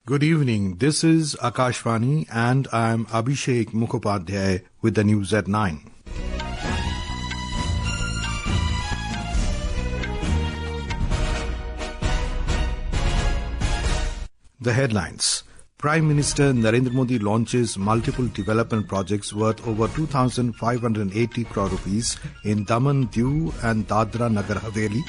Good evening. This is Akashvani and I'm Abhishek Mukhopadhyay with the news at 9. The headlines. Prime Minister Narendra Modi launches multiple development projects worth over 2,580 crore rupees in Daman, Diu and Dadra Nagar Haveli.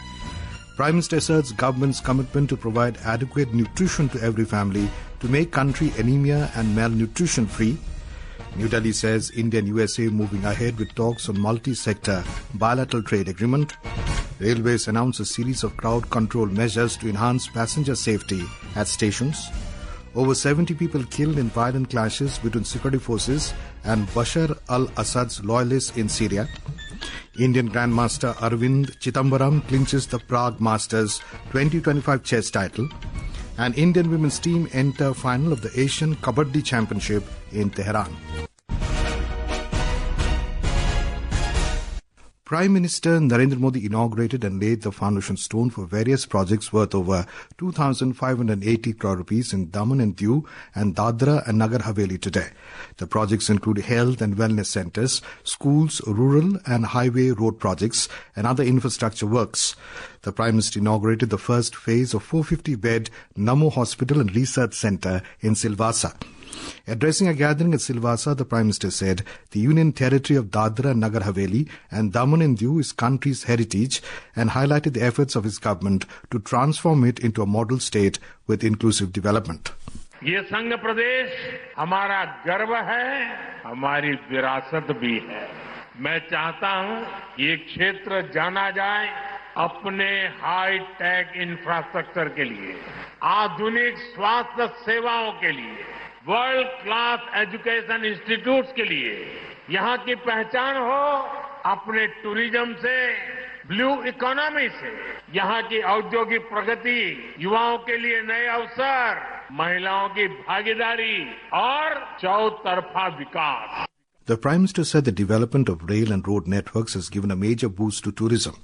Prime Minister asserts government's commitment to provide adequate nutrition to every family to make country anemia and malnutrition-free. New Delhi says India and USA moving ahead with talks on multi-sector bilateral trade agreement. Railways announce a series of crowd control measures to enhance passenger safety at stations. Over 70 people killed in violent clashes between security forces and Bashar al-Assad's loyalists in Syria. Indian Grandmaster Aravindh Chithambaram clinches the Prague Masters 2025 chess title. And Indian women's team enter final of the Asian Kabaddi Championship in Tehran. Prime Minister Narendra Modi inaugurated and laid the foundation stone for various projects worth over 2,580 crore rupees in Daman and Diu and Dadra and Nagar Haveli today. The projects include health and wellness centres, schools, rural and highway road projects and other infrastructure works. The Prime Minister inaugurated the first phase of 450-bed Namo Hospital and Research Centre in Silvassa. Addressing a gathering at Silvassa, the Prime Minister said the Union Territory of Dadra and Nagar Haveli and Daman and Diu is country's heritage and highlighted the efforts of his government to transform it into a model state with inclusive development. ये संघ प्रदेश हमारा गर्व है, हमारी विरासत भी है। मैं चाहता हूं ये क्षेत्र जाना जाए अपने हाई टेक इंफ्रास्ट्रक्चर के लिए, आधुनिक स्वास्थ्य सेवाओं के लिए, वर्ल्ड क्लास एजुकेशन इंस्टीट्यूट्स के लिए। यहां की पहचान हो अपने टूरिज्म से, ब्लू इकोनॉमी से, यहां की औद्योगिक प्रगति, युवाओं के लिए नए अवसर, महिलाओं की भागीदारी और चौतरफा विकास. The Prime Minister said the development of rail and road networks has given a major boost to tourism.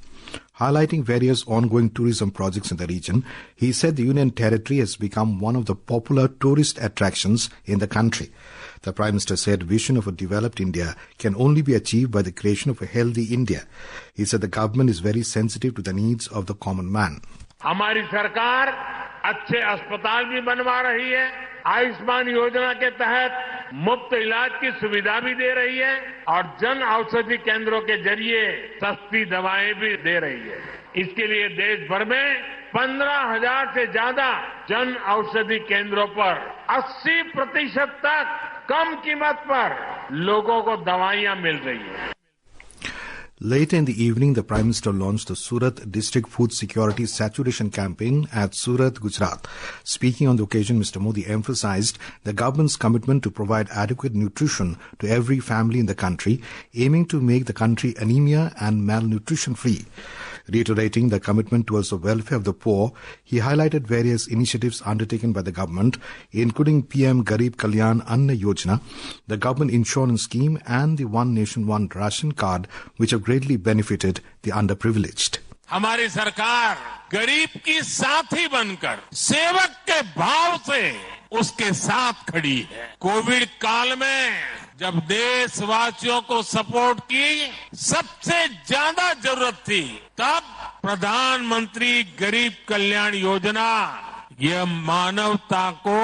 Highlighting various ongoing tourism projects in the region, he said the Union Territory has become one of the popular tourist attractions in the country. The Prime Minister said vision of a developed India can only be achieved by the creation of a healthy India. He said the government is very sensitive to the needs of the common man. हमारी सरकार अच्छे अस्पताल भी बनवा रही है, आयुष्मान योजना के तहत मुफ्त इलाज की सुविधा भी दे रही है और जन औषधि केंद्रों के जरिए सस्ती दवाएं भी दे रही है. इसके लिए देश भर में 15,000 से ज्यादा जन औषधि केंद्रों पर 80% तक कम कीमत पर लोगों को दवाइयां मिल रही है. Later in the evening, the Prime Minister launched the Surat District Food Security Saturation Campaign at Surat, Gujarat. Speaking on the occasion, Mr. Modi emphasized the government's commitment to provide adequate nutrition to every family in the country, aiming to make the country anemia and malnutrition-free. Reiterating the commitment towards the welfare of the poor, he highlighted various initiatives undertaken by the government, including PM Garib Kalyan Anna Yojana, the government insurance scheme and the One Nation One Ration card, which have greatly benefited the underprivileged. हमारी सरकार गरीब की साथी बनकर सेवक के भाव से उसके साथ खड़ी है. कोविड काल में जब देशवासियों को सपोर्ट की सबसे ज्यादा जरूरत थी, तब प्रधानमंत्री गरीब कल्याण योजना यह मानवता को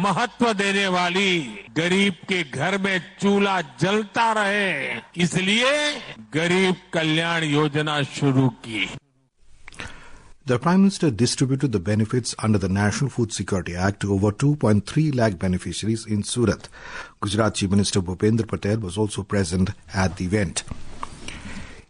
महत्व देने वाली, गरीब के घर में चूल्हा जलता रहे, इसलिए गरीब कल्याण योजना शुरू की. The Prime Minister distributed the benefits under the National Food Security Act to over 2.3 lakh beneficiaries in Surat. Gujarat Chief Minister Bhupendra Patel was also present at the event.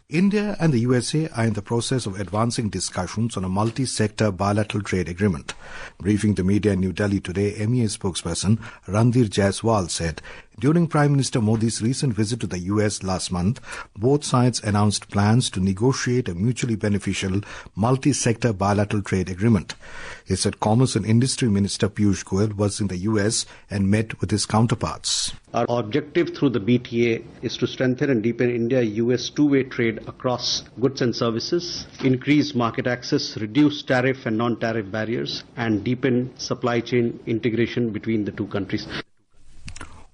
India and the USA are in the process of advancing discussions on a multi-sector bilateral trade agreement. Briefing the media in New Delhi today, MEA spokesperson Ranveer Jaiswal said During Prime Minister Modi's recent visit to the US last month, both sides announced plans to negotiate a mutually beneficial multi-sector bilateral trade agreement. He said Commerce and Industry Minister Piyush Goyal was in the US and met with his counterparts. Our objective through the BTA is to strengthen and deepen India-US two-way trade across goods and services, increase market access, reduce tariff and non-tariff barriers, and deepen supply chain integration between the two countries.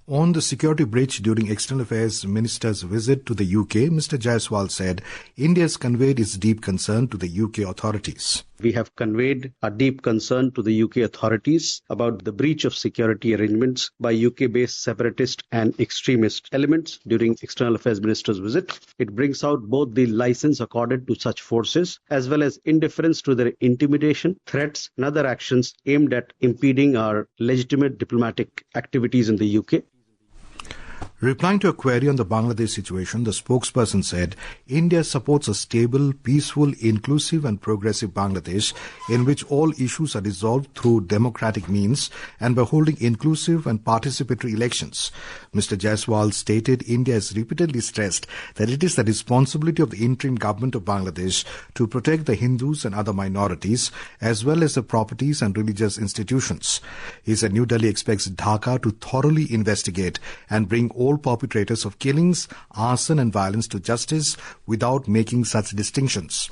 On the security bridge during External Affairs Minister's visit to the UK, Mr. Jaiswal said India has conveyed its deep concern to the UK authorities. We have conveyed a deep concern to the UK authorities about the breach of security arrangements by UK-based separatist and extremist elements during External Affairs Minister's visit. It brings out both the license accorded to such forces as well as indifference to their intimidation, threats and other actions aimed at impeding our legitimate diplomatic activities in the UK. Replying to a query on the Bangladesh situation, the spokesperson said India supports a stable, peaceful, inclusive and progressive Bangladesh in which all issues are resolved through democratic means and by holding inclusive and participatory elections. Mr. Jaiswal stated India has repeatedly stressed that it is the responsibility of the interim government of Bangladesh to protect the Hindus and other minorities as well as the properties and religious institutions. He said New Delhi expects Dhaka to thoroughly investigate and bring all perpetrators of killings, arson and violence to justice without making such distinctions.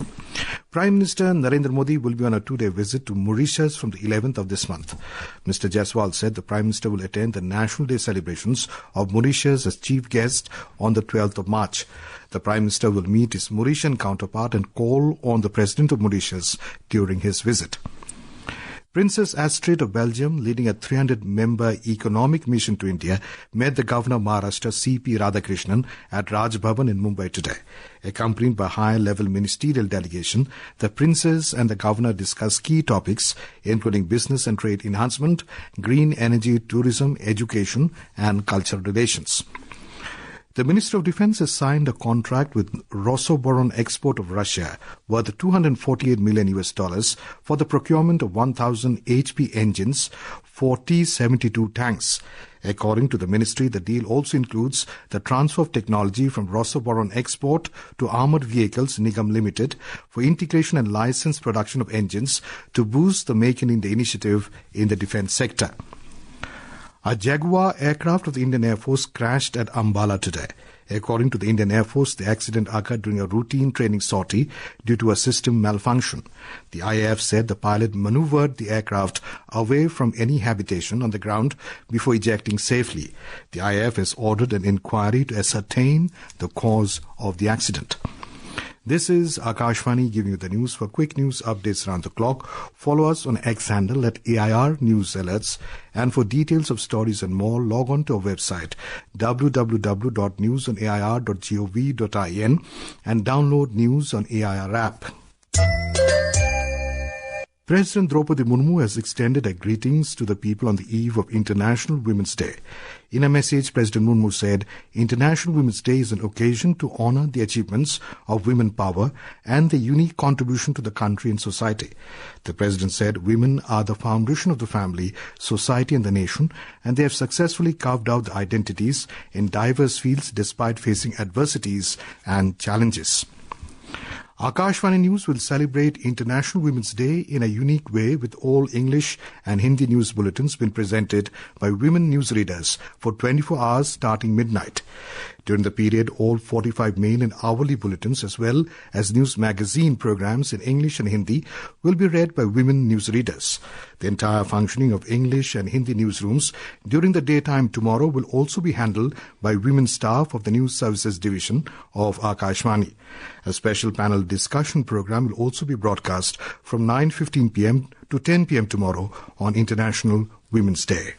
Prime Minister Narendra Modi will be on a 2-day visit to Mauritius from the 11th of this month. Mr. Jaiswal said the Prime Minister will attend the National Day celebrations of Mauritius as chief guest on the 12th of March. The Prime Minister will meet his Mauritian counterpart and call on the President of Mauritius during his visit. Princess Astrid of Belgium, leading a 300-member economic mission to India, met the Governor of Maharashtra, C.P. Radhakrishnan, at Raj Bhavan in Mumbai today. Accompanied by a high-level ministerial delegation, the Princess and the Governor discussed key topics, including business and trade enhancement, green energy, tourism, education, and cultural relations. The Minister of Defence has signed a contract with Rosoboron Export of Russia worth $248 million for the procurement of 1,000 HP engines for T-72 tanks. According to the ministry, the deal also includes the transfer of technology from Rosoboron Export to Armoured Vehicles Nigam Limited for integration and licensed production of engines to boost the Make in India initiative in the defence sector. A Jaguar aircraft of the Indian Air Force crashed at Ambala today. According to the Indian Air Force, the accident occurred during a routine training sortie due to a system malfunction. The IAF said the pilot maneuvered the aircraft away from any habitation on the ground before ejecting safely. The IAF has ordered an inquiry to ascertain the cause of the accident. This is Akashvani giving you the news. For quick news updates around the clock, follow us on X handle at AIR News Alerts. And for details of stories and more, log on to our website www.newsonair.gov.in and download News on AIR app. President Draupadi Murmu has extended her greetings to the people on the eve of International Women's Day. In a message, President Murmu said, International Women's Day is an occasion to honor the achievements of women power and their unique contribution to the country and society. The President said, women are the foundation of the family, society and the nation, and they have successfully carved out the identities in diverse fields despite facing adversities and challenges. Akashvani News will celebrate International Women's Day in a unique way with all English and Hindi news bulletins being presented by women newsreaders for 24 hours starting midnight. During the period, all 45 mail and hourly bulletins as well as news magazine programs in English and Hindi will be read by women newsreaders. The entire functioning of English and Hindi newsrooms during the daytime tomorrow will also be handled by women staff of the News Services Division of Akashvani. A special panel discussion program will also be broadcast from 9:15 p.m. to 10 p.m. tomorrow on International Women's Day.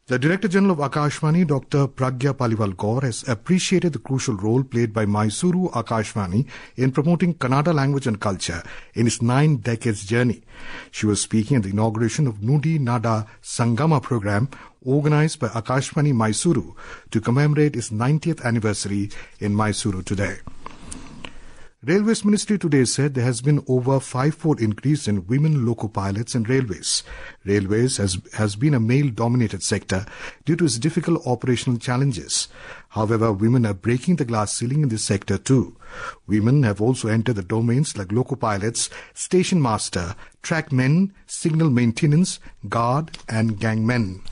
The Director General of Akashvani, Dr. Pragya Paliwal Gaur, has appreciated the crucial role played by Mysuru Akashvani in promoting Kannada language and culture in its 9 decades journey. She was speaking at the inauguration of Nudi Nada Sangama program organized by Akashvani Mysuru to commemorate its 90th anniversary in Mysuru today. Railways Ministry today said there has been over 5-fold increase in women loco pilots in railways. Railways has been a male-dominated sector due to its difficult operational challenges. However, women are breaking the glass ceiling in this sector too. Women have also entered the domains like loco pilots, station master, trackmen, signal maintenance, guard and gangmen.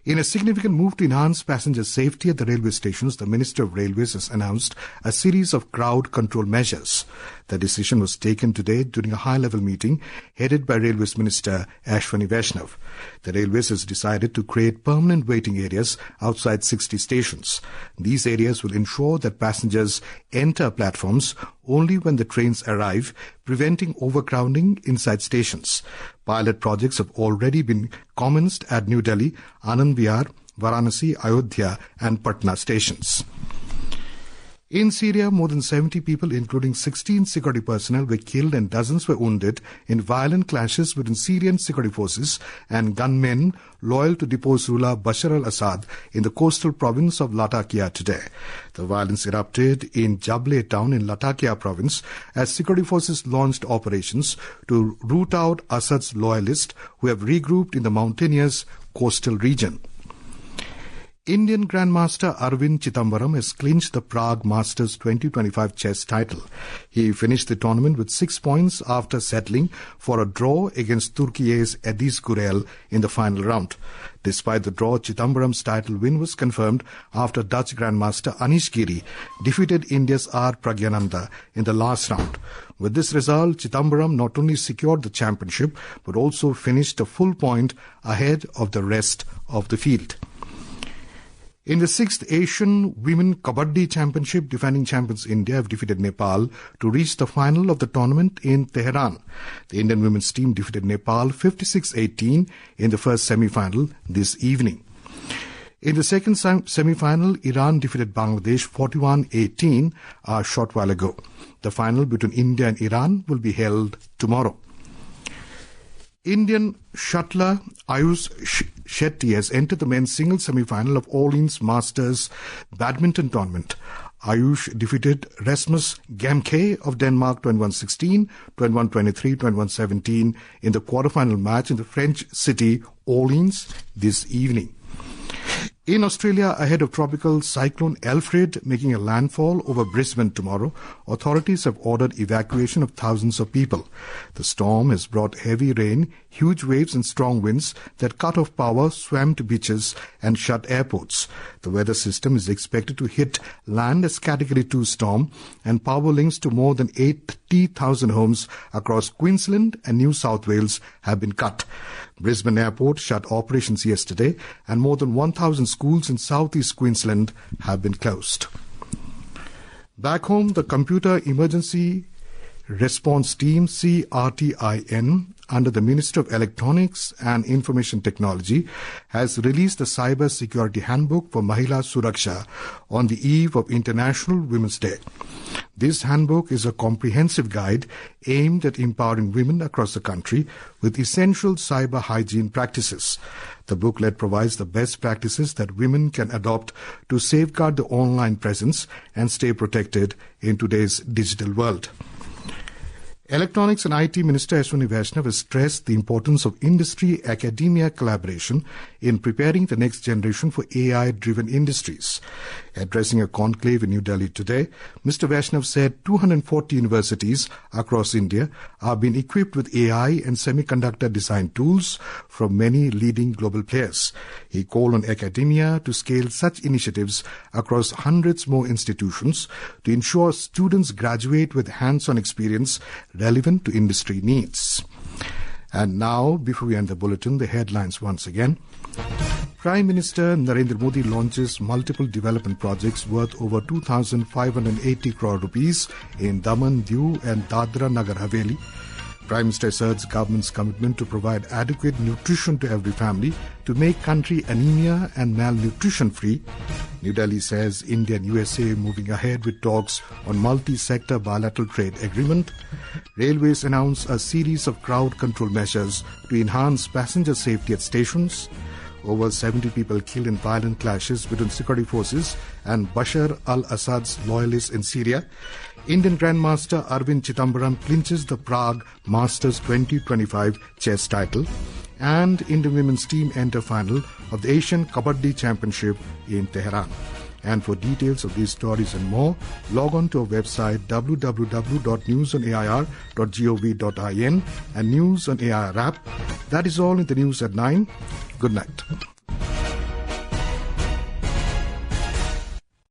In a significant move to enhance passenger safety at the railway stations, the Minister of Railways has announced a series of crowd control measures. The decision was taken today during a high-level meeting headed by Railways Minister Ashwani Vaishnav. The Railways has decided to create permanent waiting areas outside 60 stations. These areas will ensure that passengers enter platforms only when the trains arrive, preventing overcrowding inside stations. Pilot projects have already been commenced at New Delhi, Anand Vihar, Varanasi, Ayodhya and Patna stations. In Syria, more than 70 people, including 16 security personnel, were killed and dozens were wounded in violent clashes between Syrian security forces and gunmen loyal to deposed ruler Bashar al-Assad in the coastal province of Latakia today. The violence erupted in Jable town in Latakia province as security forces launched operations to root out Assad's loyalists who have regrouped in the mountainous coastal region. Indian Grandmaster Aravindh Chithambaram has clinched the Prague Masters 2025 chess title. He finished the tournament with 6 points after settling for a draw against Turkey's Edis Gurel in the final round. Despite the draw, Chithambaram's title win was confirmed after Dutch Grandmaster Anish Giri defeated India's R. Pragyananda in the last round. With this result, Chithambaram not only secured the championship but also finished a full point ahead of the rest of the field. In the 6th Asian Women Kabaddi Championship, defending champions India have defeated Nepal to reach the final of the tournament in Tehran. The Indian women's team defeated Nepal 56-18 in the first semi-final this evening. In the second semi-final, Iran defeated Bangladesh 41-18 a short while ago. The final between India and Iran will be held tomorrow. Indian shuttler Ayush Shetty has entered the men's singles semi-final of All-Ins Masters badminton tournament. Ayush defeated Rasmus Gamke of Denmark 21-16, 21-23, 21-17 in the quarter-final match in the French city All-Ins this evening. In Australia, ahead of tropical cyclone Alfred making a landfall over Brisbane tomorrow, authorities have ordered evacuation of thousands of people. The storm has brought heavy rain, huge waves and strong winds that cut off power, swamped beaches and shut airports. The weather system is expected to hit land as Category 2 storm, and power links to more than 80,000 homes across Queensland and New South Wales have been cut. Brisbane Airport shut operations yesterday and more than 1,000 schools in southeast Queensland have been closed. Back home, the Computer Emergency Response Team, CRTIN, under the Minister of Electronics and Information Technology, has released the Cyber Security Handbook for Mahila Suraksha on the eve of International Women's Day. This handbook is a comprehensive guide aimed at empowering women across the country with essential cyber hygiene practices. The booklet provides the best practices that women can adopt to safeguard the online presence and stay protected in today's digital world. Electronics and IT Minister Ashwani Vaishnav has stressed the importance of industry-academia collaboration in preparing the next generation for AI-driven industries. Addressing a conclave in New Delhi today, Mr. Vaishnav said 240 universities across India are being equipped with AI and semiconductor design tools from many leading global players. He called on academia to scale such initiatives across hundreds more institutions to ensure students graduate with hands-on experience relevant to industry needs. And now, before we end the bulletin, the headlines once again. Prime Minister Narendra Modi launches multiple development projects worth over 2,580 crore rupees in Daman, Diu and Dadra Nagar Haveli. Prime Minister asserts government's commitment to provide adequate nutrition to every family to make country anemia and malnutrition-free. New Delhi says India and USA moving ahead with talks on Multi-Sector Bilateral Trade Agreement. Railways announce a series of crowd control measures to enhance passenger safety at stations. Over 70 people killed in violent clashes between security forces and Bashar al-Assad's loyalists in Syria. Indian Grandmaster Aravindh Chithambaram clinches the Prague Masters 2025 chess title. And Indian women's team enter final of the Asian Kabaddi Championship in Tehran. And for details of these stories and more, log on to our website www.newsonair.gov.in and News on AIR app. That is all in the news at 9. Good night.